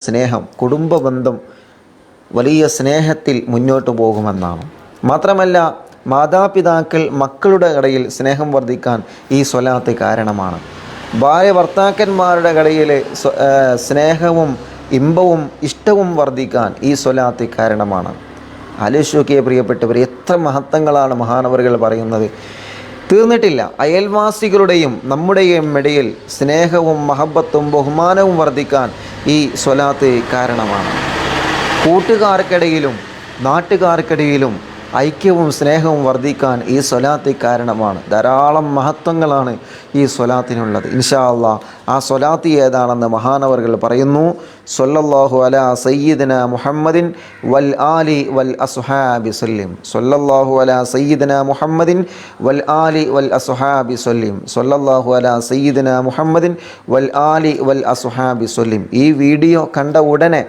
സ്നേഹം, കുടുംബ ബന്ധം വലിയ സ്നേഹത്തിൽ മുന്നോട്ട് പോകുമെന്നാണ്. മാത്രമല്ല, മാതാപിതാക്കൾ മക്കളുടെ ഇടയിൽ സ്നേഹം വർദ്ധിക്കാൻ ഈ സ്വലാത്ത് കാരണമാണ്. ഭാര്യ ഭർത്താക്കന്മാരുടെ ഇടയിൽ സ്നേഹവും ഇമ്പവും ഇഷ്ടവും വർദ്ധിക്കാൻ ഈ സ്വലാത്ത് കാരണമാണ്. ആലോചിച്ച് പ്രിയപ്പെട്ടവർ, എത്ര മഹത്വങ്ങളാണ് മഹാനവറുകൾ പറയുന്നത്, തീർന്നിട്ടില്ല. അയൽവാസികളുടെയും നമ്മുടെയും ഇടയിൽ സ്നേഹവും മഹബത്തും ബഹുമാനവും വർദ്ധിക്കാൻ ഈ സ്വലാത്ത് കാരണമാണ്. കൂട്ടുകാർക്കിടയിലും നാട്ടുകാർക്കിടയിലും ഐക്യവും സ്നേഹവും വർദ്ധിക്കാൻ ഈ സ്വലാത്ത് കാരണമാണ്. ധാരാളം മഹത്വങ്ങളാണ് ഈ സ്വലാത്തിനുള്ളത്. ഇൻഷാ അല്ലാഹ് ആ സ്വലാത്ത് ഏതാണെന്ന് മഹാനവറുകൾ പറയുന്നു. സ്വല്ലല്ലാഹു അലാ സയ്യിദന മുഹമ്മദിൻ വൽ ആലി വൽ അസ്ഹാബി സല്ലിം. സ്വല്ലല്ലാഹു അലാ സയ്യിദന മുഹമ്മദിൻ വൽ ആലി വൽ അസ്ഹാബി സല്ലിം. സ്വല്ലല്ലാഹു അലാ സയ്യിദന മുഹമ്മദിൻ വൽ ആലി വൽ അസ്ഹാബി സല്ലിം. ഈ വീഡിയോ കണ്ട ഉടനെ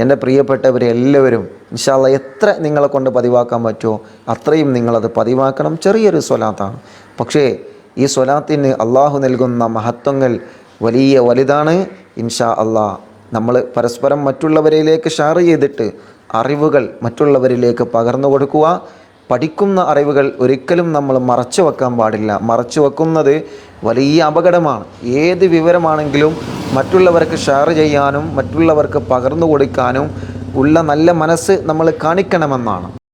എൻ്റെ പ്രിയപ്പെട്ടവരെ എല്ലാവരും ഇൻഷാ അല്ലാഹ് എത്ര നിങ്ങളെ കൊണ്ട് പതിവാക്കാൻ പറ്റുമോ അത്രയും നിങ്ങളത് പതിവാക്കണം. ചെറിയൊരു സ്വലാത്താണ്, പക്ഷേ ഈ സ്വലാത്തിന് അള്ളാഹു നൽകുന്ന മഹത്വങ്ങൾ വലുതാണ്. ഇൻഷാ അല്ലാഹ് നമ്മൾ പരസ്പരം മറ്റുള്ളവരിലേക്ക് ഷെയർ ചെയ്തിട്ട് അറിവുകൾ മറ്റുള്ളവരിലേക്ക് പകർന്നു കൊടുക്കുക. പഠിക്കുന്ന അറിവുകൾ ഒരിക്കലും നമ്മൾ മറച്ചു വെക്കാൻ പാടില്ല. മറച്ചു വെക്കുന്നത് വലിയ അപകടമാണ്. ഏത് വിവരമാണെങ്കിലും മറ്റുള്ളവർക്ക് ഷെയർ ചെയ്യാനും മറ്റുള്ളവർക്ക് പകർന്നു കൊടുക്കാനും ഉള്ള നല്ല മനസ്സ് നമ്മൾ കാണിക്കണമെന്നാണ്.